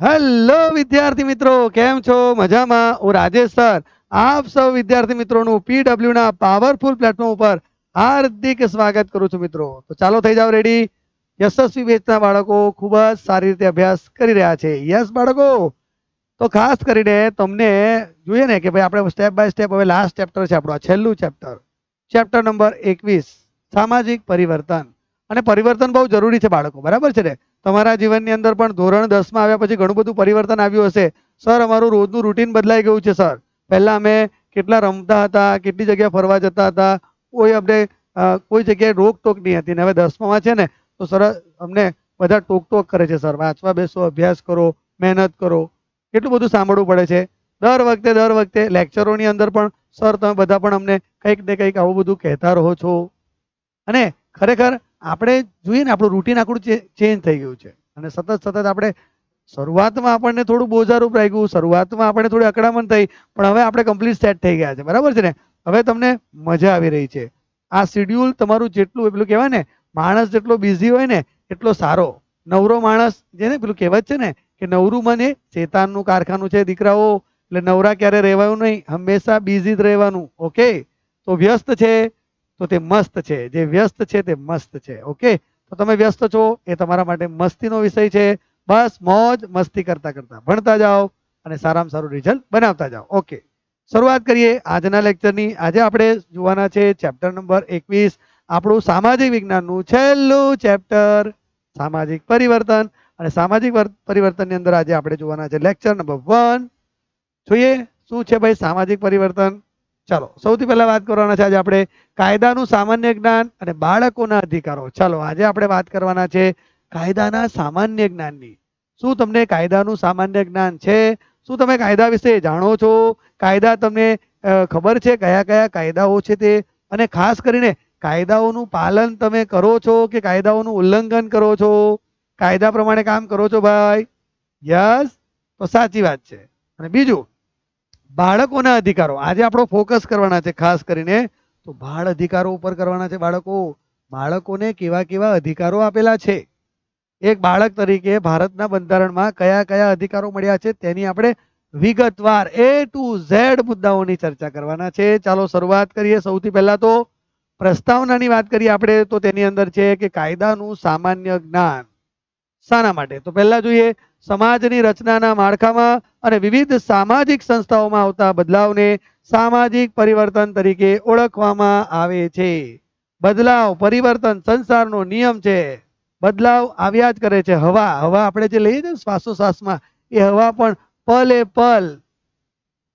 Hello વિદ્યાર્થી મિત્રો, કેમ છો? મજામાં? હું રાજેશ સર આપ સૌ વિદ્યાર્થી મિત્રોનું પીડબ્લ્યુ ના પાવરફુલ પ્લેટફોર્મ ઉપર હાર્દિક સ્વાગત કરું છું મિત્રો. તો ચાલો થઈ જાઓ રેડી. યશસ્વી બેચના બાળકો ખૂબ જ સારી રીતે અભ્યાસ કરી રહ્યા છે. યસ બાળકો, તો ખાસ કરીને તમને જોઈએ ને કે ભાઈ આપણે સ્ટેપ બાય સ્ટેપ હવે લાસ્ટ ચેપ્ટર છે આપણું, આ છેલ્લું ચેપ્ટર, ચેપ્ટર નંબર 21 સામાજિક પરિવર્તન. અને પરિવર્તન બહુ જરૂરી છે બાળકો, બરાબર છે ને? તમારા જીવનની અંદર પણ ધોરણ 10 માં આવ્યા પછી ઘણું બધું પરિવર્તન આવ્યું હશે. સર અમારું રોજનું રૂટીન બદલાઈ ગયું છે સર. પહેલા અમે કેટલા રમતા હતા, કેટલી જગ્યાએ ફરવા જતા હતા, કોઈ આપણે કોઈ જગ્યાએ રોક ટોક નહીં હતી. ને હવે 10માં છે ને તો સર અમને બધા ટોક ટોક કરે છે. સર વાંચવા બેસો, અભ્યાસ કરો, મહેનત કરો, કેટલું બધું સાંભળવું પડે છે. દર વખતે લેક્ચરોની અંદર પણ સર તમે બધા પણ અમને કંઈક ને કંઈક આવું બધું કહેતા રહો છો. અને ખરેખર આપણે જોઈએ ને આપણું રૂટીન આખું ચેન્જ થઈ ગયું છે. અને સતત આપણે શરૂઆતમાં આપણને થોડું બોજારૂપ લાગ્યું, શરૂઆતમાં આપણને થોડી અકળામણ થઈ, પણ હવે આપણે કમ્પ્લીટ સેટ થઈ ગયા છે, બરાબર છે ને? હવે તમને મજા આવી રહી છે. આ શિડ્યુલ તમારું જેટલું પેલું કહેવાય ને, માણસ જેટલો બિઝી હોય ને એટલો સારો. નવરો માણસ જેને પેલું કહેવત છે ને કે નવરું મન એ શેતાનનું કારખાનું છે દીકરાઓ. એટલે નવરા ક્યારે રહેવાનું નહીં, હંમેશા બિઝી જ રહેવાનું. ઓકે, તો વ્યસ્ત છે તો તે મસ્ત છે, જે વ્યસ્ત છે તે મસ્ત છે. ઓકે, તો તમે વ્યસ્ત છો એ તમારા માટે મસ્તીનો વિષય છે. બસ મોજ મસ્તી કરતા કરતા ભણતા જાઓ અને સારામાં સારું રિઝલ્ટ બનાવતા જાઓ. ઓકે, શરૂઆત કરીએ આજના લેક્ચરની. આજે આપણે જોવાના છે ચેપ્ટર નંબર 21, આપણું સામાજિક વિજ્ઞાનનું છેલ્લું ચેપ્ટર, સામાજિક પરિવર્તન. અને સામાજિક પરિવર્તનની અંદર આજે આપણે જોવાના છે લેક્ચર નંબર 1. જોઈએ શું છે ભાઈ સામાજિક પરિવર્તન. ચાલો સૌથી પહેલા વાત કરવાના છે આજે આપણે કાયદાનું સામાન્ય જ્ઞાન અને બાળકોના અધિકારો. ચાલો આજે આપણે વાત કરવાના છે કાયદાના સામાન્ય જ્ઞાનની. શું તમને કાયદાનું સામાન્ય જ્ઞાન છે? શું તમે કાયદા વિશે જાણો છો? કાયદા તમને ખબર છે કયા કયા કાયદાઓ છે તે? અને ખાસ કરીને કાયદાઓનું પાલન તમે કરો છો કે કાયદાઓનું ઉલ્લંઘન કરો છો? કાયદા પ્રમાણે કામ કરો છો ભાઈ? યસ, તો સાચી વાત છે. અને બીજું, બાળકોના અધિકારો. આજે આપણો ફોકસ કરવાના છે ખાસ કરીને તો બાળ અધિકારો ઉપર કરવાના છે. બાળકોને કેવા કેવા અધિકારો આપેલા છે, એક બાળક તરીકે ભારતના બંધારણમાં કયા કયા અધિકારો મળ્યા છે તેની આપણે વિગતવાર A to Z મુદ્દાઓની ચર્ચા કરવાના છે. ચાલો શરૂઆત કરીએ. સૌથી પહેલા તો પ્રસ્તાવનાની વાત કરીએ આપણે તો તેની અંદર છે કે કાયદાનું સામાન્ય જ્ઞાન શાના માટે. તો પહેલા જોઈએ સમાજની રચનાના માળખામાં અને વિવિધ સામાજિક સંસ્થાઓમાં આવતા બદલાવને સામાજિક પરિવર્તન તરીકે ઓળખવામાં આવે છે. બદલાવ, પરિવર્તન સંસારનો નિયમ છે. બદલાવ આવ્યા જ કરે છે. હવા આપણે જે લઈએ છીએ શ્વાસોશ્વાસમાં, એ હવા પણ પલે પલ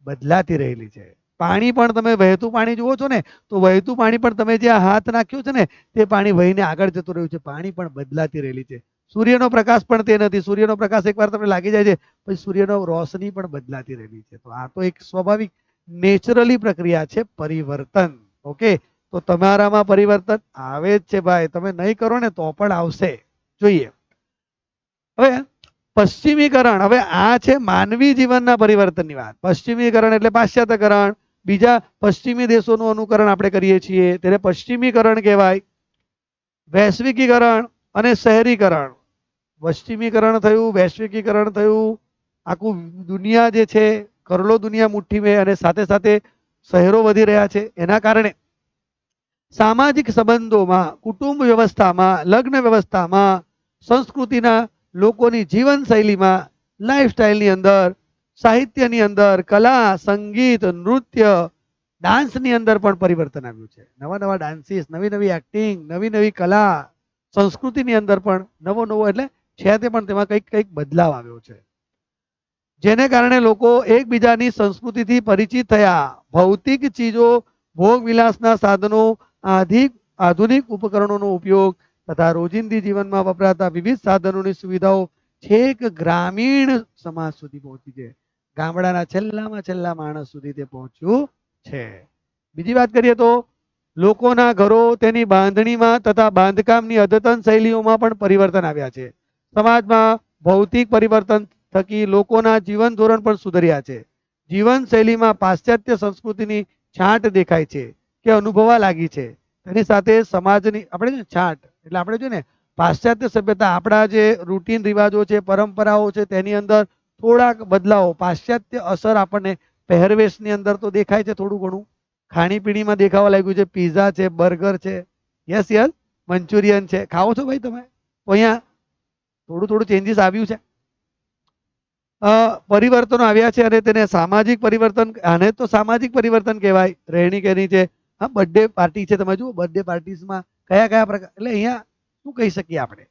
બદલાતી રહેલી છે. પાણી પણ તમે વહેતું પાણી જુઓ છો ને, તો વહેતું પાણી પણ તમે જે હાથ નાખ્યો છે ને તે પાણી વહીને આગળ જતું રહ્યું છે. પાણી પણ બદલાતી રહેલી છે. સૂર્યનો પ્રકાશ પણ તે નથી. સૂર્યનો પ્રકાશ એકવાર તમને લાગી જાય છે પછી સૂર્યનો રોશની પણ બદલાતી રહેલી છે. તો આ તો એક સ્વાભાવિક નેચરલી પ્રક્રિયા છે પરિવર્તન. ઓકે, તો તમારામાં પરિવર્તન આવે જ છે ભાઈ, તમે નહીં કરો ને તો પણ આવશે. જોઈએ હવે પશ્ચિમીકરણ. હવે આ છે માનવી જીવનના પરિવર્તનની વાત. પશ્ચિમીકરણ એટલે પાશ્ચાત્યકરણ, બીજા પશ્ચિમી દેશોનું અનુકરણ આપણે કરીએ છીએ ત્યારે પશ્ચિમીકરણ કહેવાય. વૈશ્વિકીકરણ અને શહેરીકરણ. પશ્ચિમીકરણ થયું, વૈશ્વિકીકરણ થયું, આખું દુનિયા જે છે કરોડો દુનિયા મુઠ્ઠી મેં, અને સાથે સાથે શહેરો વધી રહ્યા છે. એના કારણે સામાજિક સંબંધોમાં, કુટુંબ વ્યવસ્થામાં, લગ્ન વ્યવસ્થામાં, સંસ્કૃતિના લોકોની જીવનશૈલીમાં, લાઈફસ્ટાઈલની અંદર, સાહિત્યની અંદર, કલા, સંગીત, નૃત્ય, ડાન્સની અંદર પણ પરિવર્તન આવ્યું છે. નવા નવા ડાન્સીસ, નવી નવી એક્ટિંગ, નવી નવી કલા, સંસ્કૃતિની અંદર પણ નવો એટલે છે તે પણ તેમાં કંઈક કંઈક બદલાવ આવ્યો છે. જેને કારણે લોકો એકબીજાની સંસ્કૃતિથી પરિચિત થયા. ભૌતિક ચીજો, ભોગ વિલાસના સાધનો, આધુનિક ઉપકરણોનો ઉપયોગ તથા રોજિંદી જીવનમાં વપરાતા વિવિધ સાધનોની સુવિધાઓ છેક ગ્રામીણ સમાજ સુધી પહોંચી છે. ગામડાના છેલ્લામાં છેલ્લા માણસ સુધી તે પહોંચ્યું છે. બીજી વાત કરીએ તો લોકોના ઘરો, તેની બાંધણીમાં તથા બાંધકામની અદ્યતન શૈલીઓમાં પણ પરિવર્તન આવ્યા છે. સમાજમાં ભૌતિક પરિવર્તન થકી લોકોના જીવન ધોરણ પણ સુધર્યા છે. જીવનશૈલીમાં પાશ્ચાત્ય સંસ્કૃતિની છાંટ દેખાય છે કે અનુભવવા લાગી છે. તેની સાથે સમાજની આપણે છાંટ એટલે આપણે જો ને પાશ્ચાત્ય સભ્યતા, આપણા જે રૂટીન રિવાજો છે, પરંપરાઓ છે, તેની અંદર થોડાક બદલાવો, પાશ્ચાત્ય અસર આપણને પહેરવેશની અંદર તો દેખાય છે થોડું ઘણું, ખાણીપીણીમાં દેખાવા લાગ્યું છે, પીઝા છે, બર્ગર છે, યસ યસ, મંચુરિયન છે, ખાઓ છો ભાઈ તમે? તો અહીંયા થોડું થોડું ચેન્જીસ આવ્યું છે. પરિવર્તનો આવ્યા છે અને તેને સામાજિક પરિવર્તન, આને તો સામાજિક પરિવર્તન કહેવાય. રહેણી કહેણી છે, હા, બર્થડે પાર્ટી છે, તમે જુઓ બર્થડે પાર્ટીઝમાં કયા કયા પ્રકાર, એટલે અહીંયા શું કહી શકીએ આપણે,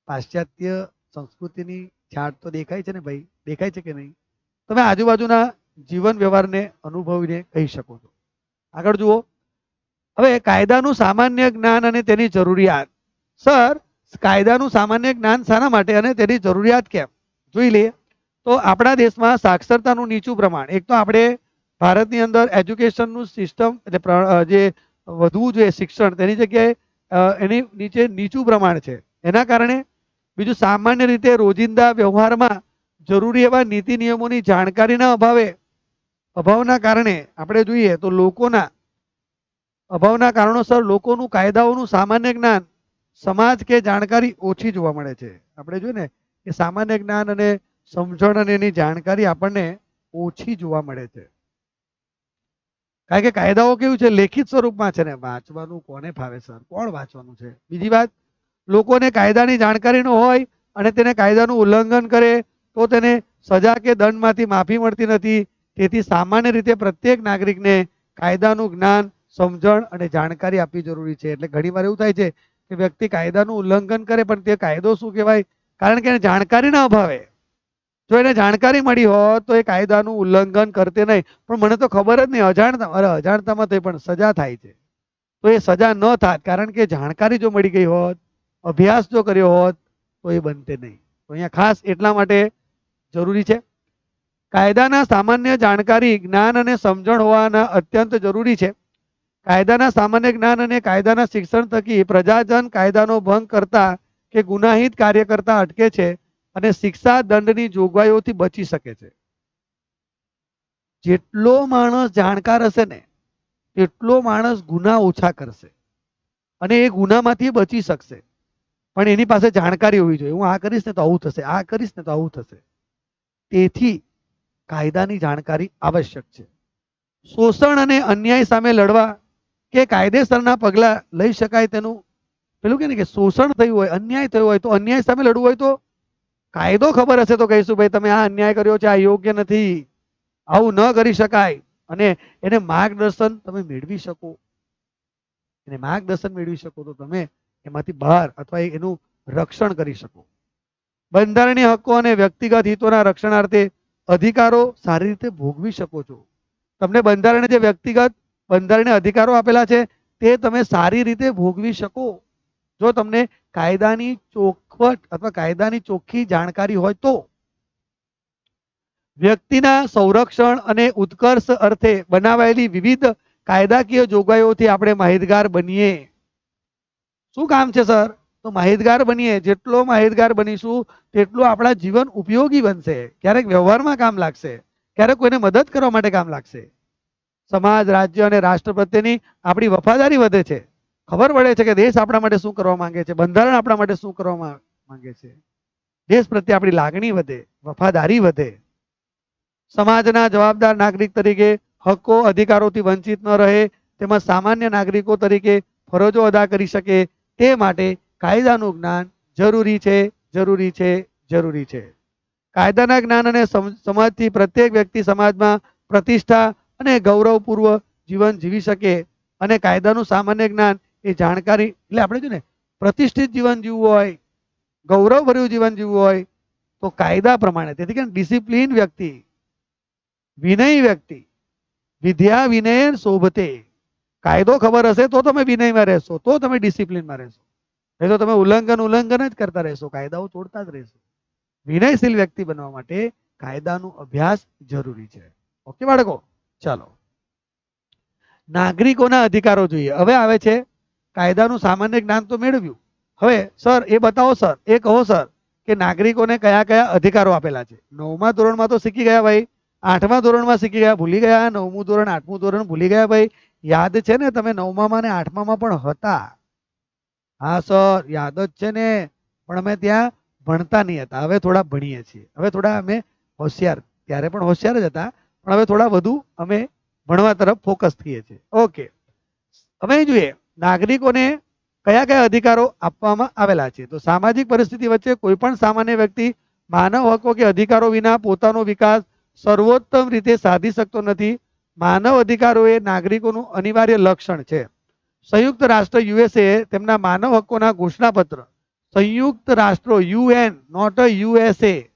પાશ્ચાત્ય સંસ્કૃતિની છાટ તો દેખાય છે ને ભાઈ, દેખાય છે કે નહીં? તમે આજુબાજુના જીવન વ્યવહારને અનુભવીને કહી શકો છો. આગળ જુઓ. હવે કાયદાનું સામાન્ય જ્ઞાન અને તેની જરૂરિયાત. સર, કાયદાનું સામાન્ય જ્ઞાન શાના માટે અને તેની જરૂરિયાત કેમ? જોઈ લઈએ. તો આપણા દેશમાં સાક્ષરતાનું નીચું પ્રમાણ, એક તો આપણે ભારતની અંદર એજ્યુકેશનનું સિસ્ટમ એટલે જે વધવું જોઈએ શિક્ષણ, તેની જગ્યાએ એની નીચે નીચું પ્રમાણ છે. એના કારણે બીજું, સામાન્ય રીતે રોજિંદા વ્યવહારમાં જરૂરી એવા નીતિ નિયમોની જાણકારીના અભાવના કારણે આપણે જોઈએ તો લોકોના અભાવના કારણોસર લોકોનું કાયદાઓનું સામાન્ય જ્ઞાન, સમાજ કે જાણકારી ઓછી જોવા મળે છે. આપણે જોઈએ ને કે સામાન્ય જ્ઞાન અને સમજણ અને એની જાણકારી આપણને ઓછી જોવા મળે છે. કારણ કે કાયદાઓ કેવું છે, લેખિત સ્વરૂપમાં છે ને, વાંચવાનું કોને ફાવે સર? કોણ વાંચવાનું છે? બીજી વાત, લોકોને કાયદાની જાણકારી ન હોય અને તેને કાયદાનું ઉલ્લંઘન કરે તો તેને સજા કે દંડમાંથી માફી મળતી નથી. તેથી સામાન્ય રીતે પ્રત્યેક નાગરિકને કાયદાનું જ્ઞાન, સમજણ અને જાણકારી આપવી જરૂરી છે. એટલે ઘણીવાર એવું થાય છે કે વ્યક્તિ કાયદાનું ઉલ્લંઘન કરે પણ તે કાયદો શું કહેવાય, કારણ કે એને જાણકારીના અભાવે, જો એને જાણકારી મળી હોત તો એ કાયદાનું ઉલ્લંઘન કરતે નહીં. પણ મને તો ખબર જ નહીં, અજાણતામાં થઈ પણ સજા થાય છે. તો એ સજા ન થાત, કારણ કે જાણકારી જો મળી ગઈ હોત, અભ્યાસ જો કર્યો હોત તો એ બનતે નહીં. તો અહીંયા ખાસ એટલા માટે જરૂરી છે. કાયદાના સામાન્ય જાણકારી, જ્ઞાન અને સમજણ હોવાના અત્યંત જરૂરી છે. કાયદાના સામાન્ય જ્ઞાન અને કાયદાના શિક્ષણ થકી પ્રજાજન કાયદાનો ભંગ કરતા કે ગુનાહિત કાર્ય કરતા અટકે છે અને શિક્ષા દંડની જોગવાઈઓથી બચી શકે છે. જેટલો માણસ જાણકાર હશે ને તેટલો માણસ ગુના ઓછા કરશે અને એ ગુનામાંથી બચી શકશે. પણ એની પાસે જાણકારી હોવી જોઈએ. હું આ કરીશ ને તો આવું થશે, આ કરીશ ને તો આવું થશે. તેથી કાયદાની જાણકારી આવશ્યક છે. શોષણ અને અન્યાય સામે લડવા કે કાયદેસરના પગલાં લઈ શકાય તેનું પેલું કે ને કે શોષણ થયું હોય, અન્યાય થયો હોય, તો અન્યાય સામે લડવું હોય તો કાયદો ખબર હશે તો કહીશું ભાઈ તમે આ અન્યાય કર્યો છે, આ યોગ્ય નથી, આવું ન કરી શકાય. અને એને માર્ગદર્શન તમે મેળવી શકો, એને માર્ગદર્શન મેળવી શકો તો તમે એમાંથી બહાર અથવા એનું રક્ષણ કરી શકો. બંધારણીય હક્કો અને વ્યક્તિગત હિતોના રક્ષણાર્થે અધિકારો સારી રીતે ભોગવી શકો છો. તમને બંધારણે જે વ્યક્તિગત બંધારણીય અધિકારો આપેલા છે તે તમે સારી રીતે ભોગવી શકો જો તમને કાયદાની ચોખવટ અથવા કાયદાની ચોખ્ખી જાણકારી હોય તો. વ્યક્તિના સંરક્ષણ અને ઉત્કર્ષ અર્થે બનાવાયેલી વિવિધ કાયદાકીય જોગવાઈઓથી આપણે માહિતગાર બનીએ. શું કામ છે સર? તો માહિતગાર બનીએ. જેટલો માહિતગાર બનીશું તેટલું આપણા જીવન ઉપયોગી બનશે, ક્યારેક વ્યવહારમાં કામ લાગશે, ક્યારેક કોઈને મદદ કરવા માટે કામ લાગશે. સમાજ, રાજ્ય અને રાષ્ટ્ર પ્રત્યેની આપણી વફાદારી વધે છે. ખબર પડે છે કે દેશ આપણા માટે શું કરવા માંગે છે, બંધારણ આપણા માટે શું કરવા માંગે છે. દેશ પ્રત્યે આપણી લાગણી વધે, વફાદારી વધે. સમાજના જવાબદાર નાગરિક તરીકે હક્કો અધિકારોથી વંચિત ન રહે, તેમજ સામાન્ય નાગરિકો તરીકે ફરજો અદા કરી શકે તે માટે કાયદાનું જ્ઞાન જરૂરી છે, જરૂરી છે, જરૂરી છે. કાયદાના જ્ઞાન અને સમજથી પ્રત્યેક વ્યક્તિ સમાજમાં પ્રતિષ્ઠા અને ગૌરવપૂર્વ જીવન જીવી શકે. અને કાયદાનું સામાન્ય જ્ઞાન એ જાણકારી, એટલે આપણે જો ને પ્રતિષ્ઠિત જીવન જીવવું હોય, ગૌરવભર્યું જીવન જીવવું હોય તો કાયદા પ્રમાણે, તેથી કે ડિસિપ્લિન વ્યક્તિ, વિનય વ્યક્તિ, વિદ્યા વિનય શોભતે. કાયદો ખબર હશે તો તમે વિનયમાં રહેશો, તો તમે ડિસિપ્લિનમાં રહેશો. નહીં તો તમે ઉલ્લંઘન જ કરતા રહેશો, કાયદાઓ તોડતા જ રહેશો. વિનયશીલ વ્યક્તિ બનવા માટે કાયદાનો અભ્યાસ જરૂરી છે. ઓકે બાળકો, ચાલો નાગરિકોના અધિકારો જોઈએ. હવે આવે છે કાયદાનું સામાન્ય જ્ઞાન તો મેળવ્યું. હવે સર એ બતાવો, સર એ કહો સર કે નાગરિકોને કયા કયા અધિકારો આપેલા છે. 9મા ધોરણમાં તો શીખી ગયા ભાઈ, 8મા ધોરણમાં શીખી ગયા, ભૂલી ગયા. 9મું ધોરણ 8મું ધોરણ ભૂલી ગયા ભાઈ. યાદ છે ને તમે 9મા ને 8મા પણ હતા? હા સર યાદ જ છે ને, પણ અમે ત્યાં ભણતા નહીં હતા. હવે થોડા ભણીએ છીએ, હવે થોડા અમે હોશિયાર, ત્યારે પણ હોશિયાર જ હતા, પણ હવે થોડા વધુ અમે ભણવા તરફ ફોકસ થઈએ છીએ. ઓકે, હવે જોઈએ નાગરિકોને કયા કયા અધિકારો આપવામાં આવેલા છે. તો સામાજિક પરિસ્થિતિ વચ્ચે કોઈ પણ સામાન્ય વ્યક્તિ માનવ હકો કે અધિકારો વિના પોતાનો વિકાસ સર્વોત્તમ રીતે સાધી શકતો નથી. માનવ અધિકારો એ નાગરિકોનું અનિવાર્ય લક્ષણ છે. સંયુક્ત રાષ્ટ્ર યુએસએ તેમના માનવ હકોના ઘોષણાપત્ર, સંયુક્ત રાષ્ટ્રો UN, not a USA,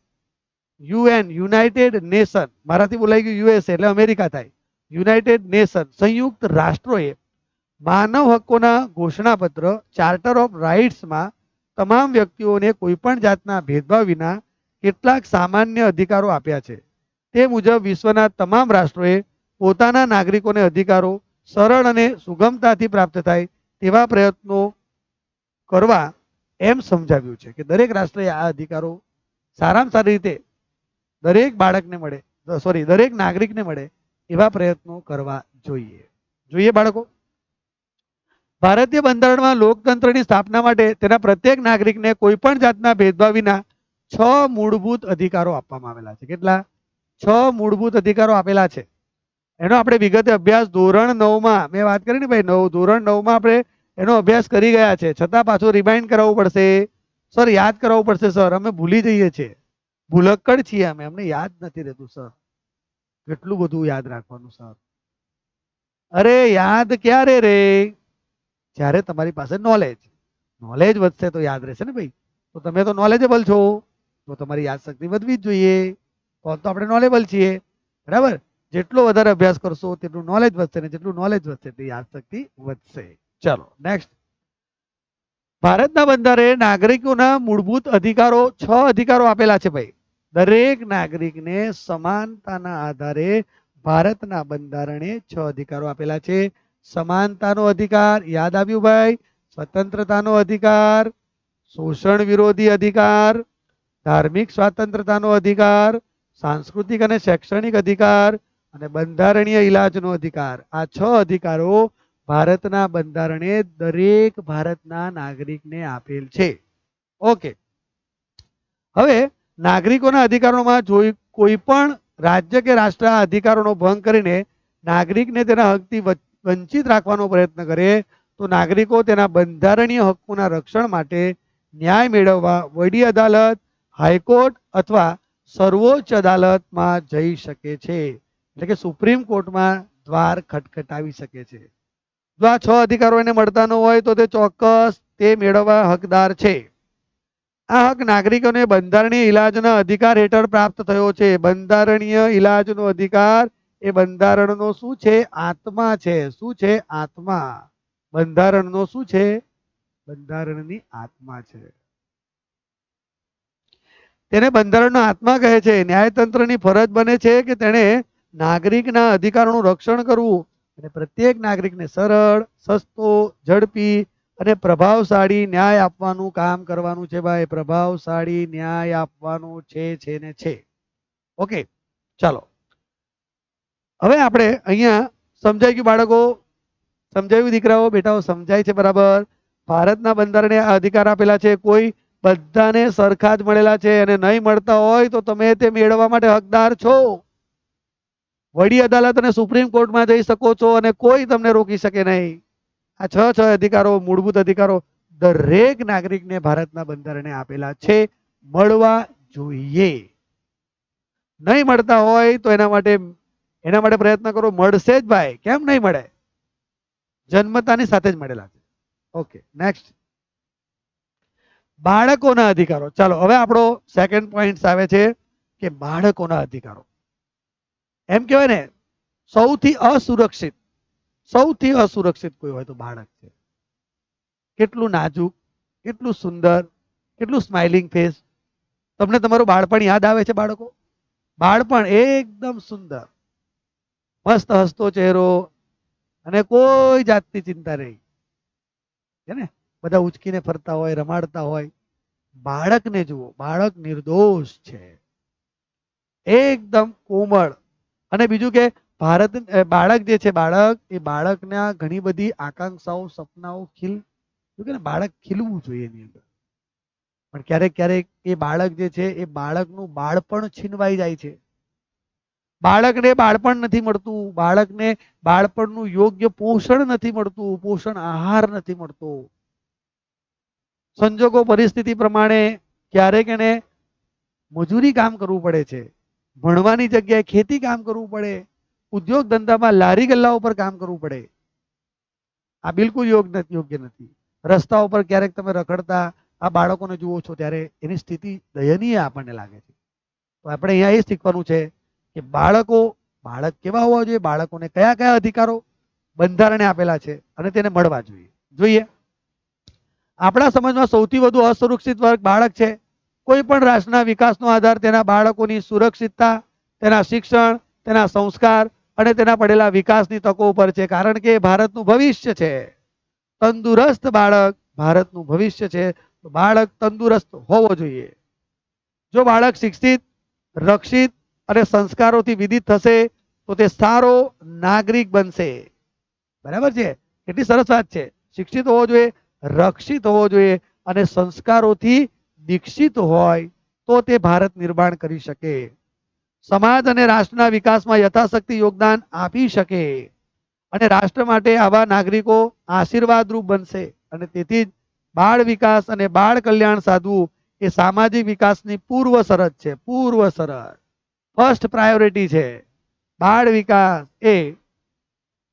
UN United Nation, મારાથી બોલાઈ ગયું યુએસએ એટલે અમેરિકા થાય, યુનાઇટેડ નેશન સંયુક્ત રાષ્ટ્રોએ માનવ હકોના ઘોષણાપત્ર ચાર્ટર ઓફ રાઇટ્સમાં તમામ વ્યક્તિઓને કોઈ પણ જાતના ભેદભાવ વિના કેટલાક સામાન્ય અધિકારો આપ્યા છે. તે મુજબ વિશ્વના તમામ રાષ્ટ્રોએ પોતાના નાગરિકોને અધિકારો સરળ અને સુગમતાથી પ્રાપ્ત થાય તેવા પ્રયત્નો કરવા એમ સમજાવ્યું છે કે દરેક રાષ્ટ્રએ આ અધિકારો સારામાં સારી રીતે દરેક બાળકને મળે, સોરી દરેક નાગરિકને મળે એવા પ્રયત્નો કરવા જોઈએ. જોઈએ બાળકો, ભારતીય બંધારણમાં લોકતંત્રની સ્થાપના માટે તેના પ્રત્યેક નાગરિકને કોઈ પણ જાતના ભેદભાવ વિના 6 મૂળભૂત અધિકારો આપવામાં આવેલા છે. કેટલા? 6 મૂળભૂત અધિકારો આપેલા છે. એનો આપણે વિગતે અભ્યાસ ધોરણ 9માં મેં વાત કરી ને ભાઈ, ધોરણ 9માં આપણે એનો અભ્યાસ કરી ગયા છે, છતાં પાછું રિમાઇન્ડ કરાવવું પડશે સર, યાદ કરાવવું પડશે સર, અમે ભૂલી જઈએ છીએ, ભૂલક્કડ છીએ અમે, અમને યાદ નથી રહેતું સર. કેટલું બધું યાદ રાખવાનું સર? અરે યાદ ક્યારે રે? જ્યારે તમારી પાસે નોલેજ વધશે તો યાદ રહેશે ને ભાઈ. તો તમે તો નોલેજેબલ છો, તો તમારી યાદશક્તિ વધવી જ જોઈએ. તો આપણે નોલેબલ છીએ, બરાબર? જેટલો વધારે અભ્યાસ કરશો તેટલું નોલેજ વધશે, ને જેટલું નોલેજ વધશે તે યાદશક્તિ વધશે. ચલો નેક્સ્ટ, ભારતના બંધારણે નાગરિકોના મૂળભૂત અધિકારો 6 અધિકારો આપેલા છે ભાઈ. દરેક નાગરિકને સમાનતાના આધારે ભારતના બંધારણે 6 અધિકારો આપેલા છે. સમાનતાનો અધિકાર, યાદ આવ્યું ભાઈ? સ્વતંત્રતાનો અધિકાર, શોષણ વિરોધી અધિકાર, ધાર્મિક સ્વતંત્રતાનો અધિકાર, સાંસ્કૃતિક અને શૈક્ષણિક અધિકાર અને બંધારણીય ઇલાજનો અધિકાર. આ 6 અધિકારો ભારતના બંધારણે દરેક ભારતના નાગરિકને આપેલ છે. ઓકે, હવે નાગરિકોના અધિકારોમાં કોઈ પણ રાજ્ય કે રાષ્ટ્ર આ અધિકારોનો ભંગ કરીને નાગરિકને તેના હકથી વંચિત રાખવાનો પ્રયત્ન કરે તો નાગરિકો તેના બંધારણીય હકોના રક્ષણ માટે ન્યાય મેળવવા વડી અદાલત, હાઈકોર્ટ અથવા સર્વોચ્ચ અદાલતમાં જઈ શકે છે. એટલે કે સુપ્રીમ કોર્ટમાં દ્વાર ખટખટાવી શકે છે. જો આ 6 અધિકારો એને મળતા ન હોય તો તે ચોક્કસ તે મેળવવા હકદાર છે. આ હક નાગરિકોને બંધારણીય ઇલાજના અધિકાર હેઠળ પ્રાપ્ત થયો છે. બંધારણીય ઇલાજનો અધિકાર એ બંધારણનો શું છે? આત્મા છે. શું છે? આત્મા. બંધારણનો શું છે? બંધારણની આત્મા છે. તેને બંધારણનો આત્મા કહે છે. ન્યાયતંત્રની ફરજ બને છે કે તેણે નાગરિકના અધિકારોનું રક્ષણ કરવું અને પ્રત્યેક નાગરિકને સરળ, સસ્તો, ઝડપી અને પ્રભાવશાળી ન્યાય આપવાનું કામ કરવાનું છે ભાઈ. પ્રભાવશાળી ન્યાય આપવાનું છે ને છે. ઓકે, ચાલો હવે આપણે અહીંયા સમજાઈ ગયું બાળકો? સમજાયું દીકરાઓ? બેટાઓ સમજાય છે બરાબર? ભારતના બંધારણે આ અધિકાર આપેલા છે, કોઈ બધાને સરખા જ મળેલા છે, અને નહીં મળતા હોય તો તમે તે મેળવવા માટે હકદાર છો. વડી અદાલત અને સુપ્રીમ કોર્ટમાં જઈ શકો છો અને કોઈ તમને રોકી શકે નહીં. આ 6 અધિકારો, મૂળભૂત અધિકારો દરેક નાગરિકને ભારતના બંધારણે આપેલા છે, મળવા જોઈએ. નહીં મળતા હોય તો એના માટે પ્રયત્ન કરો, મળશે જ ભાઈ. કેમ નહીં મળે? જન્મતાની સાથે જ મળેલા છે. ઓકે, નેક્સ્ટ, બાળકોના અધિકારો. ચાલો હવે આપણો સેકન્ડ પોઈન્ટ આવે છે કે બાળકોના અધિકારો. એમ કહેવાય ને સૌથી અસુરક્ષિત કોઈ હોય તો બાળક છે. કેટલું નાજુક, કેટલું સુંદર, કેટલું સ્માઇલિંગ ફેસ. તમને તમારું બાળપણ યાદ આવે છે બાળકો? બાળપણ એકદમ સુંદર, મસ્ત હસતો ચહેરો અને કોઈ જાતની ચિંતા નહીં, છે ને? બધા ઉચકીને ફરતા હોય, રમાડતા હોય. બાળકને જુઓ, બાળક નિર્દોષ છે, એકદમ કોમળ. અને બીજું કે બાળક જે છે, બાળક એ બાળકના ઘણી બધી આકાંક્ષાઓ, સપનાઓ બાળક ખીલવું જોઈએ એની અંદર. પણ ક્યારેક ક્યારેક એ બાળક જે છે એ બાળકનું બાળપણ છીનવાઈ જાય છે. બાળકને બાળપણ નથી મળતું, બાળકને બાળપણનું યોગ્ય પોષણ નથી મળતું, પોષણ આહાર નથી મળતો. સંજોગો પરિસ્થિતિ પ્રમાણે ક્યારેક એને મજૂરી કામ કરવું પડે છે, ભણવાની જગ્યાએ ખેતી કામ કરવું પડે, ઉદ્યોગ ધંધામાં લારી ગલ્લા ઉપર કામ કરવું પડે. આ બિલકુલ યોગ્ય નથી. રસ્તા ઉપર ક્યારેક તમે રખડતા આ બાળકોને જુઓ છો ત્યારે એની સ્થિતિ દયનીય આપણને લાગે છે. તો આપણે અહીંયા એ શીખવાનું છે કે બાળક કેવા હોવા જોઈએ, બાળકોને કયા કયા અધિકારો બંધારણે આપેલા છે અને તેને મળવા જોઈએ. આપણા સમાજમાં સૌથી વધુ અસુરક્ષિત વર્ગ બાળક છે. કોઈ પણ રાષ્ટ્રના વિકાસનો આધાર તેના બાળકોની સુરક્ષિતતા, તેના શિક્ષણ, તેના સંસ્કાર અને તેના પડેલા વિકાસની તકો ઉપર છે. કારણ કે ભારતનું ભવિષ્ય છે. તંદુરસ્ત બાળક ભારતનું ભવિષ્ય છે. તો બાળક તંદુરસ્ત હોવો જોઈએ. જો બાળક શિક્ષિત, રક્ષિત અને સંસ્કારોથી વિદિત થશે તો તે સારો નાગરિક બનશે. બરાબર છે? કેટલી સરસ વાત છે. શિક્ષિત હોવો જોઈએ, રક્ષિત હોવો જોઈએ અને સંસ્કારોથી દીક્ષિત હોય તો તે ભારત નિર્માણ કરી શકે, સમાજ અને રાષ્ટ્રના વિકાસમાં યથાશક્તિ યોગદાન આપી શકે અને રાષ્ટ્ર માટે આવા નાગરિકો આશીર્વાદરૂપ બનશે. અને તેથી જ બાળ વિકાસ અને બાળ કલ્યાણ સાધવું એ સામાજિક વિકાસની પૂર્વ શરત છે. પૂર્વ શરત, ફર્સ્ટ પ્રાયોરિટી છે. બાળ વિકાસ એ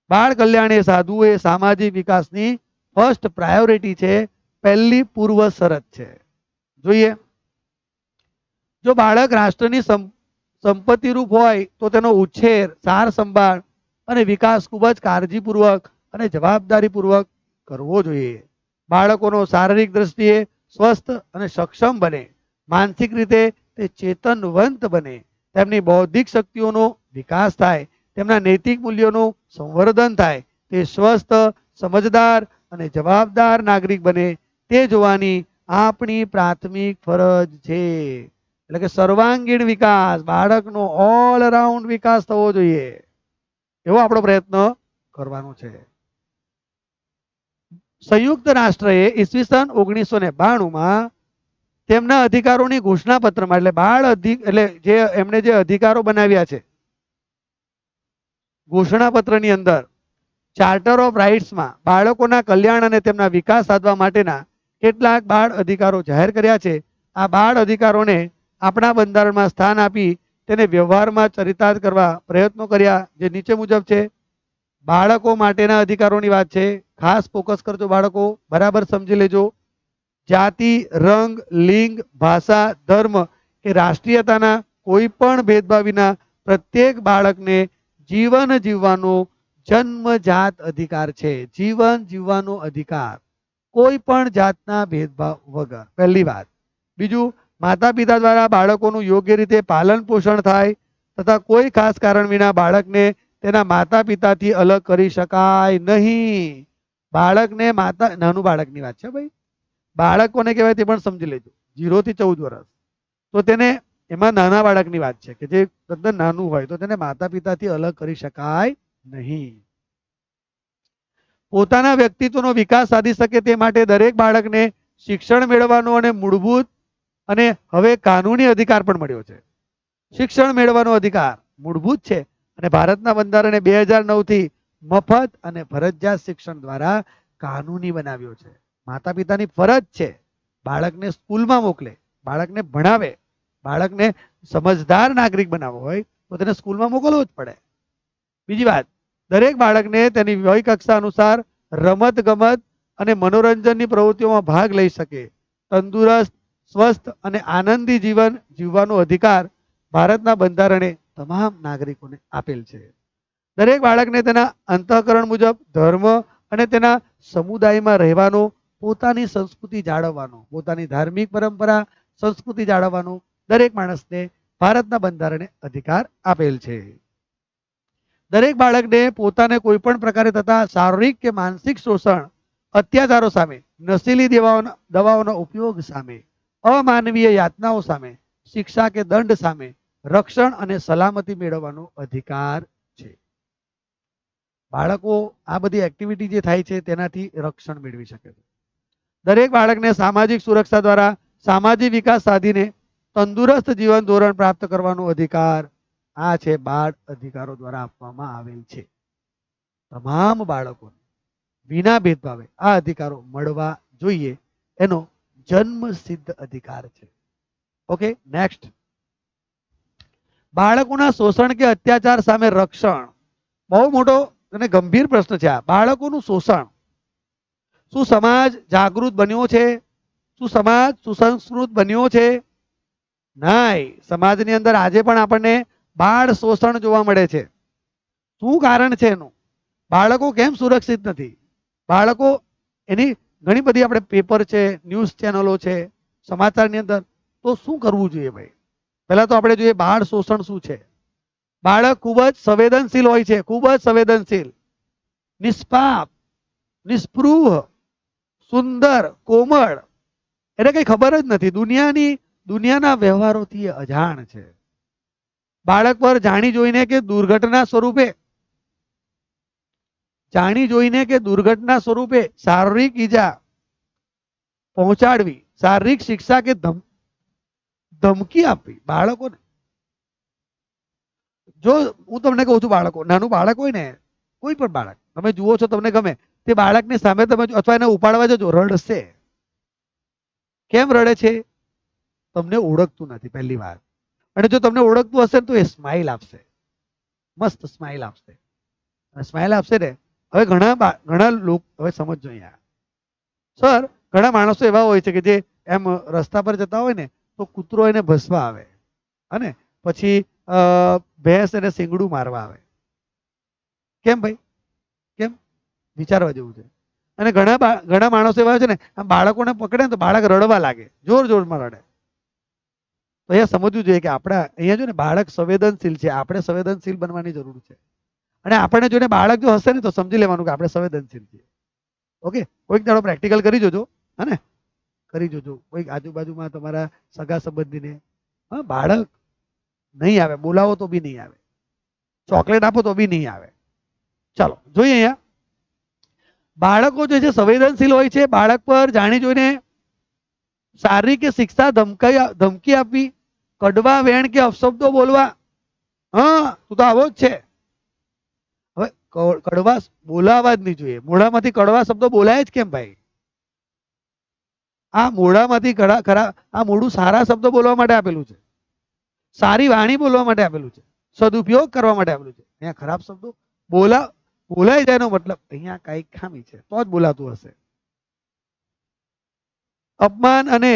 બાળ કલ્યાણ એ સાધવું એ સામાજિક વિકાસની ફર્સ્ટ પ્રાયોરિટી છે, પહેલી પૂર્વ શરત છે. જોઈએ, જો બાળક રાષ્ટ્રની સંપત્તિ રૂપ હોય તો તેનો ઉછેર, સાર સંભાળ અને વિકાસ ખૂબ જ કાળજીપૂર્વક અને જવાબદારીપૂર્વક કરવો જોઈએ. બાળકોનો શારીરિક દ્રષ્ટિએ સ્વસ્થ અને સક્ષમ બને, માનસિક રીતે તે ચેતનવંત બને, તેમની બૌદ્ધિક શક્તિઓનો વિકાસ થાય, તેમના નૈતિક મૂલ્યોનું સંવર્ધન થાય, તે સ્વસ્થ, સમજદાર અને જવાબદાર નાગરિક બને, તે જોવાની આપણી પ્રાથમિક ફરજ છે. એટલે કે સર્વાંગીણ વિકાસ, બાળકનો ઓલ અરાઉન્ડ વિકાસ થવો જોઈએ, એવો આપણો પ્રયત્ન કરવાનો છે. સંયુક્ત રાષ્ટ્રએ ઈસવીસન 1992 તેમના અધિકારોની ઘોષણા પત્રમાં એટલે જે એમણે જે અધિકારો બનાવ્યા છે ઘોષણા પત્રની અંદર ચાર્ટર ઓફ રાઇટ્સમાં બાળકોના કલ્યાણ અને તેમના વિકાસ સાધવા માટેના કેટલાક બાળ અધિકારો જાહેર કર્યા છે. આ બાળ અધિકારોને આપણા બંધારણમાં સ્થાન આપી તેને વ્યવહારમાં ચરિતાર્થ કરવા પ્રયત્નો કર્યા, જે નીચે મુજબ છે. બાળકો માટેના અધિકારોની વાત છે, ખાસ ફોકસ કરજો બાળકો, બરાબર સમજી લેજો. જાતિ, રંગ, લિંગ, ભાષા, ધર્મ કે રાષ્ટ્રીયતાના કોઈ પણ ભેદભાવ વિના પ્રત્યેક બાળકને જીવન જીવવાનો જન્મજાત અધિકાર છે. જીવન જીવવાનો અધિકાર, કોઈ પણ જાતના ભેદભાવ વગર, પહેલી વાત. બીજું, માતા પિતા દ્વારા બાળકોનું યોગ્ય રીતે પાલન પોષણ થાય તથા કોઈ ખાસ કારણ વિના બાળકને તેના માતા પિતાથી અલગ કરી શકાય નહીં. બાળકને નાનું બાળકની વાત છે ભાઈ, બાળક કોને કહેવાય તે પણ સમજી લેજો. 0 થી 14 વર્ષ, તો તેને એમાં નાના બાળકની વાત છે કે જે તદ્દન નાનું હોય તો તેને માતા પિતાથી અલગ કરી શકાય નહીં. પોતાના વ્યક્તિત્વનો વિકાસ સાધી શકે તે માટે દરેક બાળકને શિક્ષણ મેળવવાનો અને મૂળભૂત અને હવે કાનૂની અધિકાર પણ મળ્યો છે. શિક્ષણ મેળવવાનો અધિકાર મૂળભૂત છે અને ભારતના બંધારણે 2009 થી મફત અને ફરજિયાત શિક્ષણ દ્વારા કાનૂની બનાવ્યો છે. માતા પિતાની ફરજ છે બાળકને સ્કૂલમાં મોકલે, બાળકને ભણાવે, બાળકને સમજદાર નાગરિક બનાવવો હોય તો તેને સ્કૂલમાં મોકલવો જ પડે. બીજી વાત, દરેક બાળકને તેની વય કક્ષા અનુસાર રમત ગમત અને મનોરંજનની પ્રવૃત્તિઓમાં ભાગ લઈ શકે, તંદુરસ્ત, સ્વસ્થ અને આનંદી જીવન જીવવાનો અધિકાર ભારતના બંધારણે તમામ નાગરિકોને આપેલ છે. દરેક બાળકને તેના અંતઃકરણ મુજબ ધર્મ અને તેના સમુદાયમાં રહેવાનો, પોતાની સંસ્કૃતિ જાળવવાનો, પોતાની ધાર્મિક પરંપરા સંસ્કૃતિ જાળવવાનો દરેક માણસને ભારતના બંધારણે અધિકાર આપેલ છે. દરેક બાળકને પોતાને કોઈ પણ પ્રકારે થતા શારીરિક કે માનસિક શોષણ, અત્યાચારો સામે, નશીલી દવાઓના ઉપયોગ સામે, અમાનવીય યાતનાઓ સામે, શિક્ષા કે દંડ સામે રક્ષણ અને સલામતી મેળવવાનો અધિકાર છે. બાળકો આ બધી એક્ટિવિટી જે થાય છે તેનાથી રક્ષણ મેળવી શકે છે. દરેક બાળકને સામાજિક સુરક્ષા દ્વારા સામાજિક વિકાસ સાધીને તંદુરસ્ત જીવન ધોરણ પ્રાપ્ત કરવાનો અધિકાર આ છે બાળ અધિકારો દ્વારા આપવામાં આવેલ છે. તમામ બાળકોને વિના ભેદભાવે આ અધિકારો મળવા જોઈએ, એનો જન્મ સિદ્ધ અધિકાર છે. Okay, next. બાળકોના શોષણ કે અત્યાચાર સામે રક્ષણ. બહુ મોટો અને ગંભીર પ્રશ્ન છે આ. બાળકોનું શોષણ. શું સમાજ જાગૃત બન્યો છે? શું સમાજ સુસંસ્કૃત બન્યો છે? નહીં. સમાજની અંદર આજે પણ આપણને બાળ શોષણ જોવા મળે છે. શું કારણ છે એનું? બાળકો કેમ સુરક્ષિત નથી? બાળકો એની ઘણી બધી આપણે પેપર છે, ન્યૂઝ ચેનલો છે, સમાચારની અંદર. તો શું કરવું જોઈએ ભાઈ? પહેલા તો આપણે જોઈએ બાળ શોષણ શું છે. બાળક ખૂબ જ સંવેદનશીલ હોય છે, ખૂબ જ સંવેદનશીલ, નિષ્પાપ, નિસ્પૃહ, સુંદર, કોમળ. એને કઈ ખબર જ નથી. દુનિયાના વ્યવહારોથી એ અજાણ છે. બાળક પર જાણી જોઈને કે દુર્ઘટના સ્વરૂપે શારીરિક ઈજા પહોંચાડવી, શારીરિક શિક્ષા કે ધમકી આપવી બાળકોને. જો હું તમને કહું છું, બાળકો, નાનું બાળક હોય ને, કોઈ પણ બાળક તમે જુઓ છો, તમને ગમે તે બાળકની સામે તમે અથવા એને ઉપાડવા જજો, રડશે. કેમ રડે છે? તમને ઓળખતું નથી પહેલી વાર. અને જો તમને ઓળખતું હશે તો એ સ્માઇલ આપશે, મસ્ત સ્માઇલ આપશે. સ્માઇલ આપશે ને. હવે ઘણા લોકો, હવે સમજો અહીંયા સર, ઘણા માણસો એવા હોય છે કે જે એમ રસ્તા પર જતા હોય ને તો કૂતરો એને ભસવા આવે, અને પછી ભેંસ એને શીંગડું મારવા આવે. કેમ ભાઈ? કેમ? વિચારવા જેવું છે. અને ઘણા માણસો એવા છે ને, આમ બાળકોને પકડે ને તો બાળક રડવા લાગે, જોર જોરમાં રડે. તો અહીંયા સમજવું જોઈએ કે આપણે અહીંયા જો ને, બાળક સંવેદનશીલ છે, આપણે સંવેદનશીલ બનવાની જરૂર છે. અને આપણને જોઈને બાળક જો હશે ને તો સમજી લેવાનું કે આપણે સંવેદનશીલ છીએ. ઓકે, કોઈક દાડો પ્રેક્ટિકલ કરી જોજો. હે ને? કરી જોજો. કોઈક આજુબાજુમાં તમારા સગા સંબંધીને, હા, બાળક નહીં આવે, બોલાવો તો બી નહીં આવે, ચોકલેટ આપો તો બી નહીં આવે. ચાલો જોઈએ અહીંયા. બાળકો જે છે સંવેદનશીલ હોય છે. બાળક પર જાણી જોઈને શારીરિક કે શિક્ષા ધમકી આપવી, કડવા વેણ કે અપશબ્દો બોલવા. હા, તું તો આવો જ છે. હવે કડવા બોલાવા જ નહીં જોઈએ. મોઢામાંથી કડવા શબ્દો બોલાય જ કેમ ભાઈ? આ મોઢામાંથી આ મોઢું સારા શબ્દો બોલવા માટે આપેલું છે, સારી વાણી બોલવા માટે આપેલું છે, સદુપયોગ કરવા માટે આપેલું છે. અહીંયા ખરાબ શબ્દો બોલાય જાય એનો મતલબ અહીંયા કઈક ખામી છે, તો જ બોલાતું હશે. અપમાન અને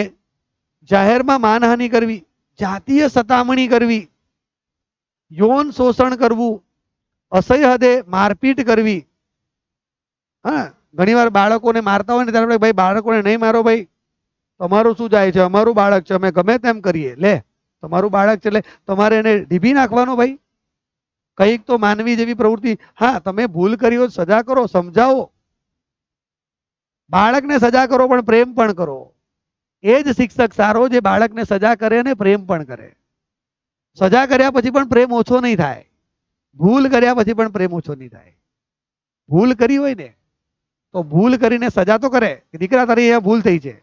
જાહેરમાં માનહાનિ કરવી, જાતીય સતામણી કરવી, યૌન શોષણ કરવું, અસહ્ય હદે મારપીટ કરવી. હા, ઘણી વાર બાળકોને મારતા હોય ને ત્યારે ભાઈ બાળકોને નહીં મારો ભાઈ, તમારું શું જાય છે, અમારું બાળક છે, અમે ગમે તેમ કરીએ. લે, તમારું બાળક છે એટલે તમારે એને ઢીબી નાખવાનો ભાઈ? કંઈક તો માનવી જેવી પ્રવૃત્તિ. હા, તમે ભૂલ કરી હોય સજા કરો, સમજાવો. બાળકને સજા કરો પણ પ્રેમ પણ કરો. એ જ શિક્ષક સારો જે બાળકને સજા કરે અને પ્રેમ પણ કરે. સજા કર્યા પછી પણ પ્રેમ ઓછો નહીં થાય, ભૂલ કર્યા પછી પણ પ્રેમ ઓછો નહીં થાય. ભૂલ કરી હોય ને તો ભૂલ કરીને સજા તો કરે કે દીકરા તારી અહીંયા ભૂલ થઈ છે,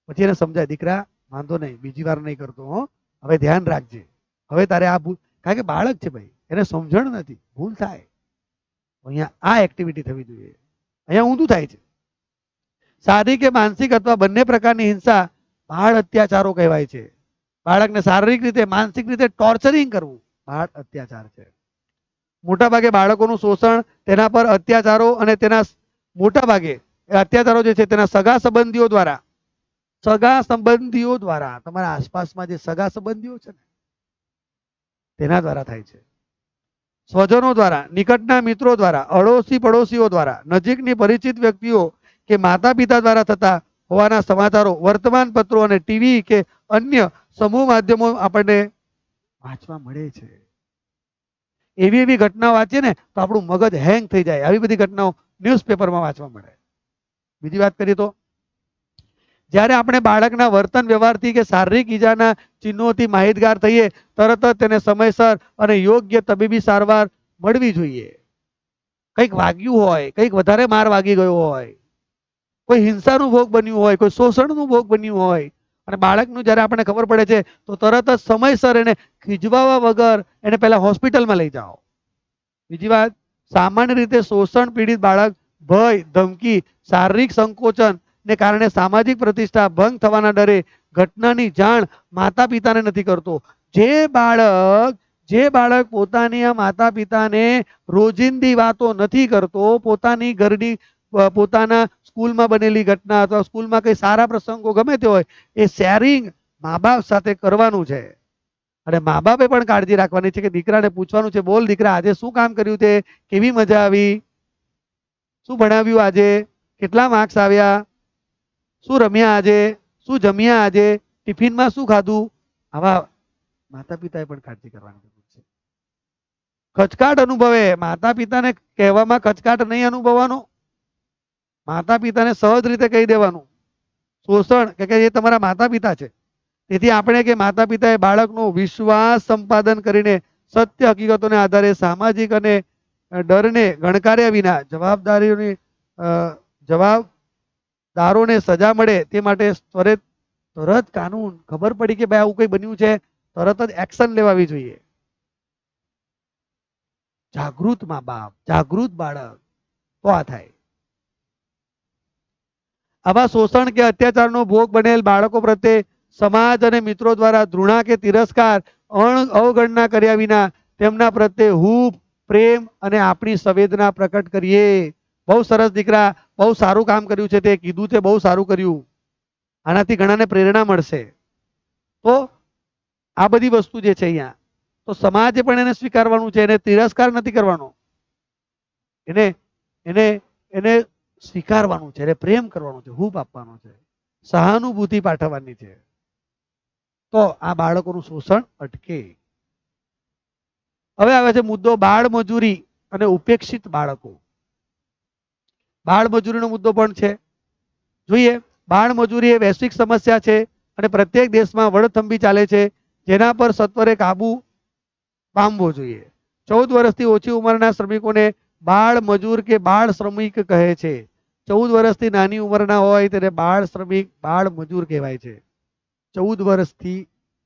પછી એને સમજાય, દીકરા વાંધો નહીં, બીજી વાર નહીં કરતો, હો, હવે ધ્યાન રાખજે, હવે તારે આ ભૂલ. કારણ કે બાળક છે ભાઈ, એને સમજણ નથી, ભૂલ થાય. અહીંયા આ એક્ટિવિટી થવી જોઈએ. અહીંયા ઊંધું થાય છે. શારીરિક કે માનસિક અથવા બંને પ્રકારની હિંસા બાળ અત્યાચારો કહેવાય છે. બાળકને શારીરિક રીતે, માનસિક રીતે ટોર્ચરિંગ કરવું બાળ અત્યાચાર છે. મોટાભાગે બાળકોનું શોષણ, તેના પર અત્યાચારો અને તેના મોટાભાગે અત્યાચારો જે છે તેના સગા સંબંધીઓ દ્વારા, તમારા આસપાસમાં જે સગા સંબંધીઓ છે ને તેના દ્વારા થાય છે. સ્વજનો દ્વારા, નિકટના મિત્રો દ્વારા, અડોશી પડોશીઓ દ્વારા, નજીકની પરિચિત વ્યક્તિઓ કે માતા પિતા દ્વારા થતા હોવાના સમાચારો વર્તમાન પત્રો અને ટીવી કે અન્ય સમૂહ માધ્યમો આપણને વાંચવા મળે છે. એવી ઘટનાઓ વાંચીએ ને તો આપણું મગજ હેંગ થઈ જાય. આવી બધી ઘટનાઓ ન્યૂઝપેપરમાં વાંચવા મળે. બીજી વાત કરીએ તો, જ્યારે આપણે બાળકના વર્તન વ્યવહારથી કે શારીરિક ઈજાના ચિહ્નોથી માહિતગાર થઈએ, તરત જ તેને સમયસર અને યોગ્ય તબીબી સારવાર મળવી જોઈએ. કંઈક વાગ્યું હોય, કંઈક વધારે માર વાગી ગયો હોય, કોઈ હિંસાનું ભોગ બન્યું હોય, કોઈ શોષણનું ભોગ બન્યું હોય, અને બાળકનું જ્યારે આપણને ખબર પડે છે તો તરત જ સમયસર એને ખીજવાવા વગર એને પહેલા હોસ્પિટલમાં લઈ જાઓ. બીજી વાત, સામાન્ય રીતે શોષણ પીડિત બાળક ભય, ધમકી, શારીરિક સંકોચન ને કારણે સામાજિક પ્રતિષ્ઠા ભંગ થવાના ડરે ઘટનાની જાણ માતા પિતાને નથી કરતો. જે બાળક પોતાની માતા પિતાને રોજિંદી વાતો નથી કરતો, પોતાની ઘરની પોતાના સ્કૂલમાં બનેલી ઘટના અથવા સ્કૂલમાં કઈ સારા પ્રસંગો ગમે તે હોય એ શેરિંગ મા બાપ સાથે કરવાનું છે. અને મા બાપે પણ કાળજી રાખવાની છે કે દીકરાને પૂછવાનું છે, બોલ દીકરા આજે શું કામ કર્યું તે, કેવી મજા આવી, શું ભણાવ્યું આજે, કેટલા માર્ક્સ આવ્યા, શું રમ્યા આજે, શું જમ્યા આજે, ટિફિનમાં શું ખાધું. આવા માતા પિતાએ પણ કાળજી કરવાની જરૂર છે. ખચકાટ અનુભવે, માતા પિતાને કહેવામાં ખચકાટ નહીં અનુભવવાનો, માતા પિતાને સહજ રીતે કહી દેવાનું. શોષણ કે એ તમારા માતા પિતા છે, તેથી આપણે કે માતા પિતાએ બાળકનો વિશ્વાસ સંપાદન કરીને સત્ય હકીકતોને આધારે સામાજિક અને ડરને ગણકાર્યા વિના જવાબદારોને સજા મળે તે માટે તરત કાનૂન ખબર પડી કે ભાઈ આવું કઈ બન્યું છે, તરત જ એક્શન લેવાવી જોઈએ. જાગૃત મા બાપ, જાગૃત બાળક, તો આ થાય. આવા શોષણ કે અત્યાચારનો ભોગ બનેલ બાળકો પ્રત્યે સમાજ અને મિત્રો દ્વારા ધૃણા કે તિરસ્કાર, અવગણના કર્યા વિના તેમના પ્રત્યે હૂબ, પ્રેમ અને આપણી સંવેદના પ્રકટ કરીએ. બહુ સરસ દીકરા, બહુ સારું કામ કર્યું છે, તે કીધું તે બહુ સારું કર્યું, આનાથી ઘણાને પ્રેરણા મળશે. તો આ બધી વસ્તુ જે છે અહીંયા તો સમાજે પણ એને સ્વીકારવાનું છે, એને તિરસ્કાર નથી કરવાનો, એને એને એને સ્વીકારવાનું છે, એને પ્રેમ કરવાનો છે, હૂબ આપવાનો છે, સહાનુભૂતિ પાઠવવાની છે. તો આ બાળકોનું શોષણ અટકે. હવે આવે છે મુદ્દો બાળ મજૂરી અને ઉપેક્ષિત બાળકો. બાળ મજૂરીનો મુદ્દો પણ છે. જોઈએ, બાળ મજૂરી એ વૈશ્વિક સમસ્યા છે અને પ્રત્યેક દેશમાં વડથંભી ચાલે છે, જેના પર સત્વરે કાબુ પામવો જોઈએ. 14 વર્ષથી ઓછી ઉંમરના શ્રમિકોને બાળ મજૂર કે બાળ શ્રમિક કહે છે. 14 વર્ષથી નાની ઉંમરના હોય તેને બાળ શ્રમિક, બાળ મજૂર કહેવાય છે. 14 વર્ષથી,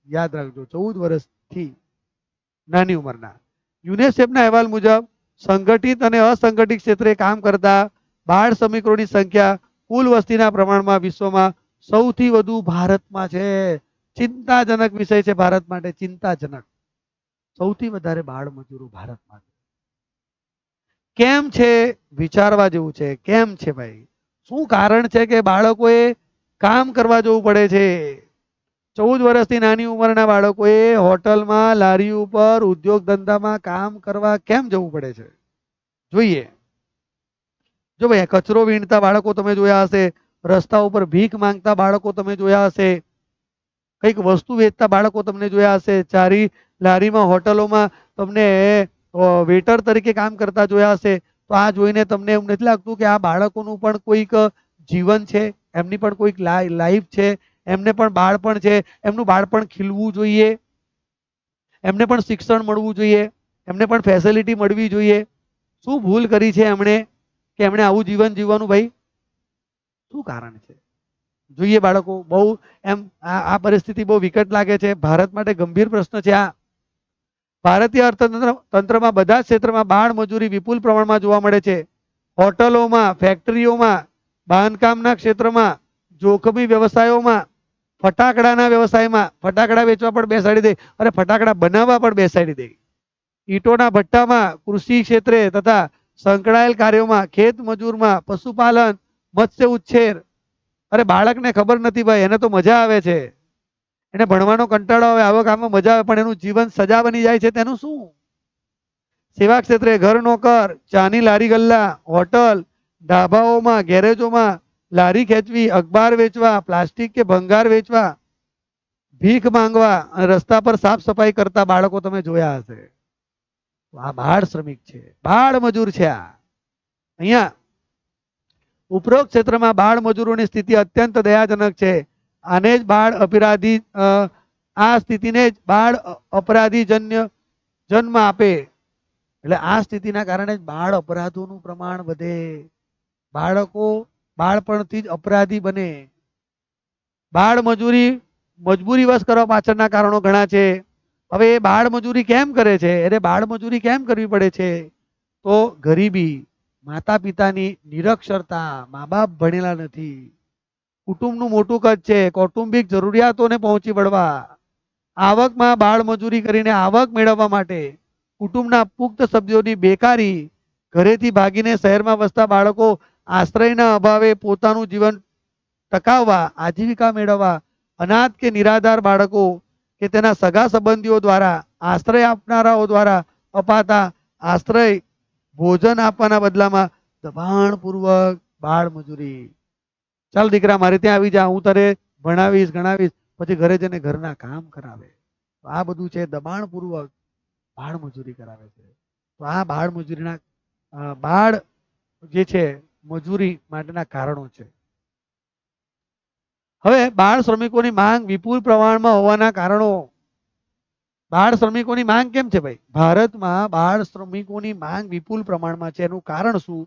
યાદ રાખજો, 14 વર્ષથી નાની ઉંમરના. યુનિસેફના અહેવાલ મુજબ સંગઠિત અને અસંગઠિત ક્ષેત્રે કામ કરતા બાળ શ્રમિકોની સંખ્યા કુલ વસ્તીના પ્રમાણમાં વિશ્વમાં સૌથી વધુ ભારતમાં છે. ચિંતાજનક વિષય છે ભારત માટે, ચિંતાજનક. સૌથી વધારે બાળ મજૂરો ભારતમાં છે. કેમ છે વિચારવા જેવું છે. કેમ છે ભાઈ? શું કારણ છે કે બાળકોએ કામ કરવા જવું પડે છે? 14 વર્ષથી નાની ઉંમરના બાળકોએ હોટલમાં, લારી ઉપર, ઉદ્યોગ ધંધામાં કામ કરવા કેમ જવું પડે છે? જોઈએ, જો ભાઈ કચરો વીણતા બાળકો તમે જોયા હશે, રસ્તા ઉપર ભીખ માંગતા બાળકો તમે જોયા હશે, કંઈક વસ્તુ વેચતા બાળકો તમને જોયા હશે, ચારી લારીમાં, હોટલોમાં તમને વેટર તરીકે કામ કરતા જોયા હશે. તો આ જોઈને તમને એવું નથી લાગતું કે આ બાળકોનું પણ કોઈક જીવન છે, એમની પણ કોઈક લાઈફ છે, એમને પણ બાળપણ છે, એમનું બાળપણ ખીલવું જોઈએ, એમને પણ શિક્ષણ મળવું જોઈએ, એમને પણ ફેસિલિટી મળવી જોઈએ. શું ભૂલ કરી છે એમણે કે એમણે આવું જીવન જીવવાનું? ભાઈ શું કારણ છે? જોઈએ બાળકો, બહુ એમ આ પરિસ્થિતિ બહુ વિકટ લાગે છે. ભારત માટે ગંભીર પ્રશ્ન છે આ. ભારતીય અર્થતંત્રમાં બધા જ ક્ષેત્રમાં બાળ મજૂરી વિપુલ પ્રમાણમાં જોવા મળે છે. હોટલોમાં, ફેક્ટરીઓમાં, બાંધકામના ક્ષેત્રમાં, જોખમી વ્યવસાયોમાં, ફટાકડાના વ્યવસાયમાં, ફટાકડા વેચવા પણ બેસાડી દે, અને ફટાકડા બનાવવા પણ બેસાડી દે, ઈંટોના ભઠ્ઠામાં, કૃષિ ક્ષેત્રે તથા સંકળાયેલ કાર્યોમાં, ખેત મજૂરમાં, પશુપાલન, મત્સ્ય ઉછેર. અરે બાળકને ખબર નથી ભાઈ, એને તો મજા આવે છે, એને ભણવાનો કંટાળો આવે, આવા કામમાં મજા આવે, પણ એનું જીવન સજા બની જાય છે તેનું શું? સેવા ક્ષેત્રે ઘર નોકર, ચાની લારી ગલ્લા, હોટલ, ઢાબાઓમાં, ગેરેજોમાં લારી ખેંચવી, અખબાર વેચવા, પ્લાસ્ટિક કે ભંગાર વેચવા, ભીખ માંગવા, રસ્તા પર સાફ સફાઈ કરતા બાળકો તમે જોયા હશે. આ બાળ શ્રમિક છે, બાળ મજૂર છે. આ અહીંયા ઉપરોક્ત ક્ષેત્રમાં બાળ મજૂરોની સ્થિતિ અત્યંત દયાજનક છે. આને જ બાળ અપરાધી, આ સ્થિતિને જ બાળ અપરાધીજન્ય જન્મ આપે. એટલે આ સ્થિતિના કારણે જ બાળ અપરાધોનું પ્રમાણ વધે. બાળકો બાળપણથી જ અપરાધી બને. બાળ મજૂરી મજબૂરીવશ કરવા પાછળના કારણો ઘણા છે. હવે એ બાળ મજૂરી કેમ કરે છે, એટલે બાળ મજૂરી કેમ કરવી પડે છે? તો ગરીબી, માતા પિતાની નિરક્ષરતા, મા બાપ ભણેલા નથી, કુટુંબનું મોટું કદ છે, કૌટુંબિક જરૂરિયાતોને પહોંચી વળવા, આવકમાં બાળ મજૂરી કરીને આવક મેળવવા માટે, કુટુંબના પુખ્ત સભ્યોની બેકારી, ઘરેથી ભાગીને શહેરમાં વસતા બાળકો આશ્રયના અભાવે પોતાનું જીવન ટકાવવા, આજીવિકા મેળવવા, અનાથ કે નિરાધાર બાળકો કે તેના સગા સંબંધીઓ દ્વારા, આશ્રય આપનારાઓ દ્વારા અપાતા આશ્રય ભોજન આપવાના બદલામાં દબાણપૂર્વક બાળ મજૂરી. ચાલ દીકરા મારે ત્યાં આવી જા, હું તને ભણાવીશ ગણાવીશ, પછી ઘરે જઈને ઘરના કામ કરાવે. તો આ બધું છે દબાણપૂર્વક બાળ મજૂરી કરાવે છે. તો આ બાળ મજૂરીના બાળ જે છે મજૂરી માટેના કારણો છે. હવે બાળ શ્રમિકોની માંગ વિપુલ પ્રમાણમાં હોવાના કારણો. બાળ શ્રમિકોની માંગ કેમ છે ભાઈ? ભારતમાં બાળ શ્રમિકોની માંગ વિપુલ પ્રમાણમાં છે. એનું કારણ શું?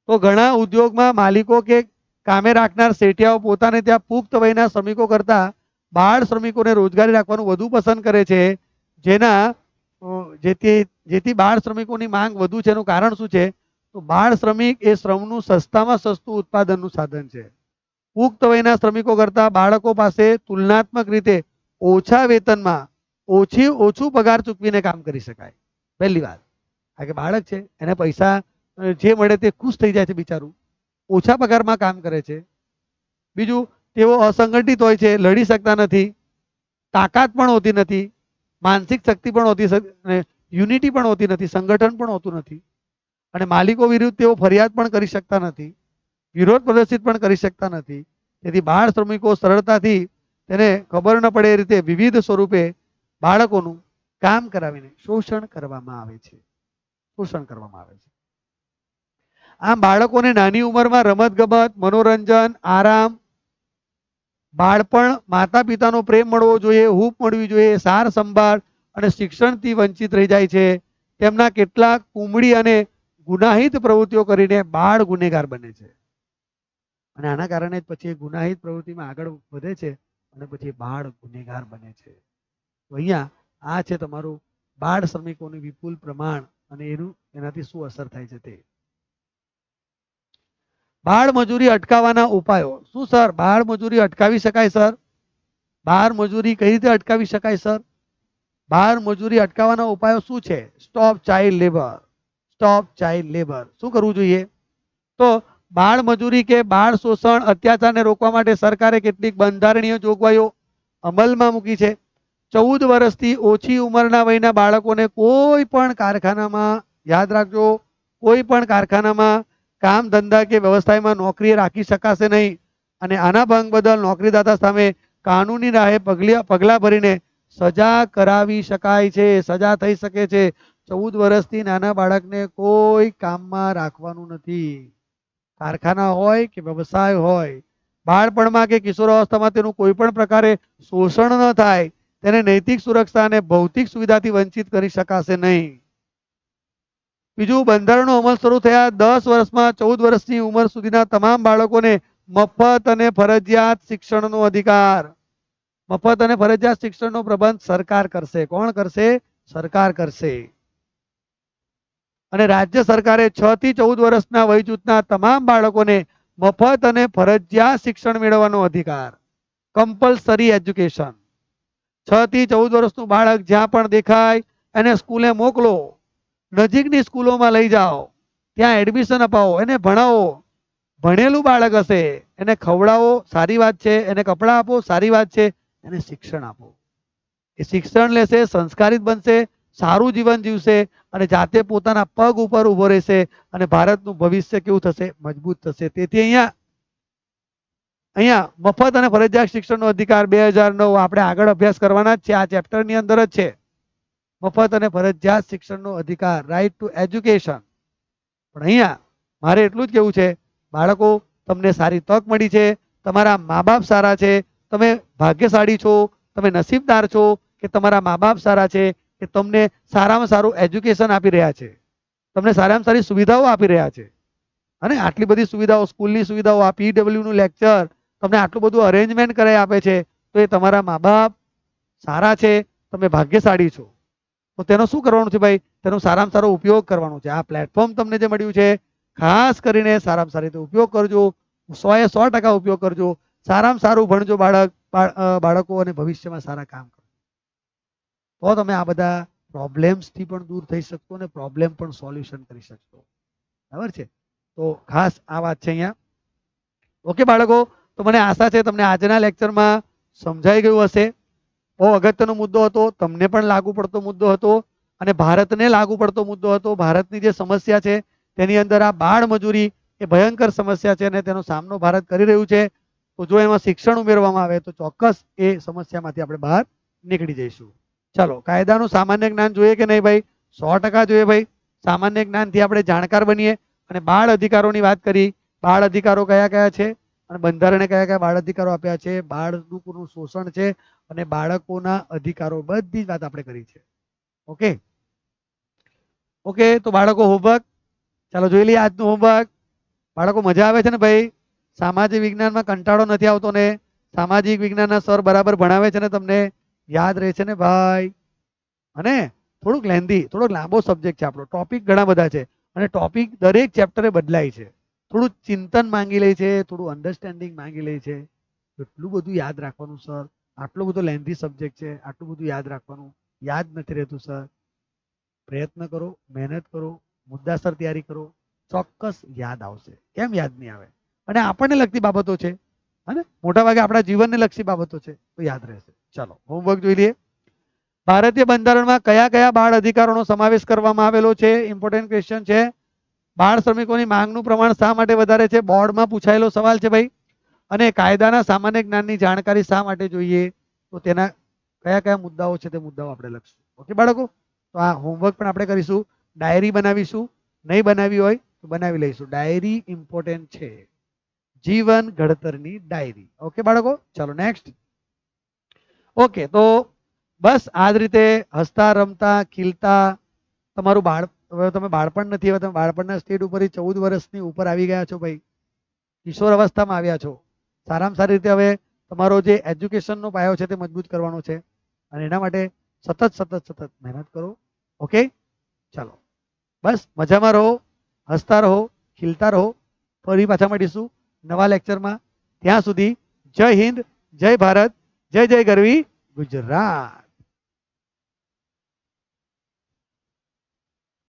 તો ઘણા ઉદ્યોગમાં માલિકો કે કામે રાખનાર શેઠિયાઓ પોતાને ત્યાં પુખ્ત વયના શ્રમિકો કરતા બાળ શ્રમિકોને રોજગારી રાખવાનું વધુ પસંદ કરે છે. જેના જેથી બાળ શ્રમિકોની માંગ વધુ છે. એનું કારણ શું છે? તો બાળ શ્રમિક એ શ્રમનું સસ્તામાં સસ્તું ઉત્પાદનનું સાધન છે. પુખ્ત વયના શ્રમિકો કરતા બાળકો પાસે તુલનાત્મક રીતે ઓછા વેતનમાં ઓછું પગાર ચૂકવીને કામ કરી શકાય. પહેલી વાત આ કે બાળક છે એને પૈસા જે મળે તે ખુશ થઈ જાય છે બિચારું, ઓછા પગારમાં કામ કરે છે. બીજું, તેઓ અસંગઠિત હોય છે, લડી શકતા નથી, તાકાત પણ હોતી નથી, માનસિક શક્તિ પણ હોતી, યુનિટી પણ હોતી નથી, સંગઠન પણ હોતું નથી, અને માલિકો વિરુદ્ધ તેઓ ફરિયાદ પણ કરી શકતા નથી, વિરોધ પ્રદર્શિત પણ કરી શકતા નથી. તેથી બાળ શ્રમિકો સરળતાથી તેને ખબર ન પડે એ રીતે વિવિધ સ્વરૂપે બાળકોનું કામ કરાવીને શોષણ કરવામાં આવે છે. આમ બાળકોને નાની ઉંમરમાં રમત ગમત, મનોરંજન, આરામ, બાળપણ, માતા પિતાનો પ્રેમ મળવો જોઈએ, હૂંફ મળવી જોઈએ, સાર સંભાળ અને શિક્ષણથી વંચિત રહી જાય છે. તેમના કેટલાક કુમળી અને ગુનાહિત પ્રવૃત્તિઓ કરીને બાળ ગુનેગાર બને છે. અને આના કારણે જ પછી ગુનાહિત પ્રવૃત્તિમાં આગળ વધે છે અને પછી બાળ ગુનેગાર બને છે. તો અહીંયા આ છે તમારું બાળ શ્રમિકોનું વિપુલ પ્રમાણ અને એનાથી શું અસર થાય છે તે. બાળ મજૂરી અટકાવવાના ઉપાયો શું સર? બાળ મજૂરી અટકાવી શકાય સર? બાળ મજૂરી કઈ રીતે અટકાવી શકાય સર? બાળ મજૂરી અટકાવવાના ઉપાયો શું છે? Stop child labour. Stop child labour. શું કરવું જોઈએ? તો બાળ મજૂરી કે બાળ શોષણ અત્યાચારને રોકવા માટે સરકારે કેટલીક બંધારણીય જોગવાઈઓ અમલમાં મૂકી છે. 14 વર્ષથી ઓછી ઉંમરના વયના બાળકોને કોઈ પણ કારખાનામાં, યાદ રાખજો, કોઈ પણ કારખાનામાં કામ ધંધા કે વ્યવસાયમાં નોકરીએ રાખી શકાશે નહીં. અને આના ભંગ બદલ નોકરીદાતા સામે કાનૂની રાહે પગલાં ભરીને સજા કરાવી શકાય છે, સજા થઈ શકે છે. 14 વર્ષથી નાના બાળકને કોઈ કામમાં રાખવાનું નથી. કારખાના હોય કે વ્યવસાય હોય, બાળપણમાં કે કિશોરાવસ્થામાં તેનું કોઈ પણ પ્રકારે શોષણ ન થાય, તેને નૈતિક સુરક્ષા અને ભૌતિક સુવિધાથી વંચિત કરી શકાશે નહીં. બીજું, બંધારણનો અમલ શરૂ થયા 10 વર્ષમાં 14 વર્ષની ઉંમર સુધીના તમામ બાળકોને મફત અને ફરજિયાત શિક્ષણનો અધિકાર. મફત અને ફરજિયાત શિક્ષણનો પ્રબંધ સરકાર કરશે. કોણ કરશે? સરકાર કરશે. અને રાજ્ય સરકારે 6 થી 14 વર્ષના વય જૂથના તમામ બાળકોને મફત અને ફરજિયાત શિક્ષણ મેળવવાનો અધિકાર. Compulsory education. 6 થી 14 વર્ષનું બાળક જ્યાં પણ દેખાય એને સ્કૂલે મોકલો. નજીકની સ્કૂલોમાં લઈ જાઓ, ત્યાં એડમિશન અપાવો, એને ભણાવો. ભણેલું બાળક હશે એને ખવડાવો, સારી વાત છે. એને કપડાં આપો, સારી વાત છે. એને શિક્ષણ આપો. એ શિક્ષણ લેશે, સંસ્કારિત બનશે, સારું જીવન જીવશે અને જાતે પોતાના પગ ઉપર ઉભો રહેશે અને ભારતનું ભવિષ્ય કેવું થશે? મજબૂત થશે. તેથી અહીંયા મફત અને ફરજિયાત શિક્ષણનો અધિકાર 2009 આપણે આગળ અભ્યાસ કરવાના જ છે. આ ચેપ્ટરની અંદર જ છે. મફત અને ફરજિયાત શિક્ષણનો અધિકાર, રાઇટ ટુ એજ્યુકેશન. પણ અહીંયા મારે એટલું જ કહેવું છે, બાળકો તમને સારી તક મળી છે, તમારા મા બાપ સારા છે, તમે ભાગ્યશાળી છો, તમે નસીબદાર છો કે તમારા મા બાપ સારા છે કે તમને સારામાં સારું એજ્યુકેશન આપી રહ્યા છે, તમને સારામાં સારી સુવિધાઓ આપી રહ્યા છે. અને આટલી બધી સુવિધાઓ, સ્કૂલની સુવિધાઓ, આ PW નું લેક્ચર તમને આટલું બધું અરેન્જમેન્ટ કરાવી આપે છે. તો એ તમારા મા બાપ સારા છે, તમે ભાગ્યશાળી છો. તો તેનો શું કરવાનું છે ભાઈ? તેનો સારામાં સારો ઉપયોગ કરવાનો છે. આ પ્લેટફોર્મ તમને જે મળ્યું છે ખાસ કરીને સારામાં સારી રીતે ઉપયોગ કરજો. 100% ઉપયોગ કરજો. સારામાં સારું ભણજો બાળકો અને ભવિષ્યમાં સારા કામ કરજો. તો તમે આ બધા પ્રોબ્લેમ્સથી પણ દૂર થઈ શકશો અને પ્રોબ્લેમ પણ સોલ્યુશન કરી શકશો. બરાબર છે? તો ખાસ આ વાત છે અહીંયા. ઓકે બાળકો, તો મને આશા છે તમને આજના લેક્ચરમાં સમજાઈ ગયું હશે. બહુ અગત્યનો મુદ્દો હતો, તમને પણ લાગુ પડતો મુદ્દો હતો અને ભારતને લાગુ પડતો મુદ્દો હતો. ભારતની જે સમસ્યા છે તેની અંદર આ બાળ મજૂરી એ ભયંકર સમસ્યા છે અને તેનો સામનો ભારત કરી રહ્યું છે. તો જો એમાં શિક્ષણ ઉમેરવામાં આવે તો ચોક્કસ એ સમસ્યામાંથી આપણે બહાર નીકળી જઈશું. ચાલો, કાયદાનું સામાન્ય જ્ઞાન જોઈએ કે નહીં ભાઈ? 100% જોઈએ ભાઈ. સામાન્ય જ્ઞાનથી આપણે જાણકાર બનીએ. અને બાળ અધિકારોની વાત કરી. બાળ અધિકારો કયા કયા છે અને બંધારણે કયા કયા બાળ અધિકારો આપ્યા છે, બાળકનું શોષણ છે અને બાળકોના અધિકારો, બધી જ વાત આપણે કરી છે. ઓકે ઓકે, તો બાળકો હોમવર્ક ચાલો જોઈ લઈએ. આજનું હોમવર્ક બાળકો મજા આવે છે ને ભાઈ? સામાજિક વિજ્ઞાનમાં કંટાળો નથી આવતો ને? સામાજિક વિજ્ઞાનના સર બરાબર ભણાવે છે ને? તમને યાદ રહે છે ને ભાઈ? અને થોડુંક લેન્ધી, થોડોક લાંબો સબ્જેક્ટ છે આપણો. ટોપિક ઘણા બધા છે અને ટોપિક દરેક ચેપ્ટરે બદલાય છે. થોડું ચિંતન માંગી લે છે, થોડું અન્ડરસ્ટેન્ડિંગ માંગી લે છે. એટલું બધું યાદ રાખવાનું સર? આટલો બધો લેન્ધી સબ્જેક્ટ છે, આટલું બધું યાદ રાખવાનું? યાદ નથી રહેતું સર. પ્રયત્ન કરો, મહેનત કરો, મુદ્દાસર તૈયારી કરો, ચોક્કસ યાદ આવશે. કેમ યાદ નહીં આવે? અને આપણને લગતી બાબતો છે અને મોટા ભાગે આપણા જીવનને લક્ષી બાબતો છે, તો યાદ રહેશે. ચાલો હોમવર્ક જોઈ લઈએ. ભારતીય બંધારણમાં કયા કયા બાળ અધિકારોનો સમાવેશ કરવામાં આવેલો છે? ઇમ્પોર્ટન્ટ ક્વેશ્ચન છે. બાળ શ્રમિકોની માંગનું પ્રમાણ શા માટે વધારે છે? બોર્ડમાં પૂછાયેલો સવાલ છે ભાઈ. અને કાયદાના સામાન્ય જ્ઞાનની જાણકારી શા માટે જોઈએ? તો તેના કયા કયા મુદ્દાઓ છે તે મુદ્દાઓ આપણે લખશું. ઓકે બાળકો, તો આ હોમવર્ક પણ આપણે કરીશું. ડાયરી બનાવીશું. નહીં બનાવી હોય તો બનાવી લઈશું. ડાયરી ઇમ્પોર્ટન્ટ છે. જીવન ઘડતરની ડાયરી. ઓકે બાળકો, ચાલો નેક્સ્ટ. ઓકે, તો બસ આ જ રીતે હસતા રમતા ખીલતા તમારું હવે તમે બાળપણ નથી, હવે તમે બાળપણના સ્ટેજ ઉપર 14 વર્ષની ઉપર આવી ગયા છો ભાઈ. કિશોર અવસ્થામાં આવ્યા છો. સારામાં સારી રીતે હવે તમારો જે એજ્યુકેશનનો પાયો છે તે મજબૂત કરવાનો છે અને એના માટે સતત મહેનત કરો. ઓકે ચાલો, બસ મજામાં રહો, હસતા રહો, ખીલતા રહો. ફરી પાછા મળીશું નવા લેક્ચરમાં. ત્યાં સુધી જય હિન્દ, જય ભારત, જય જય ગરવી ગુજરાત.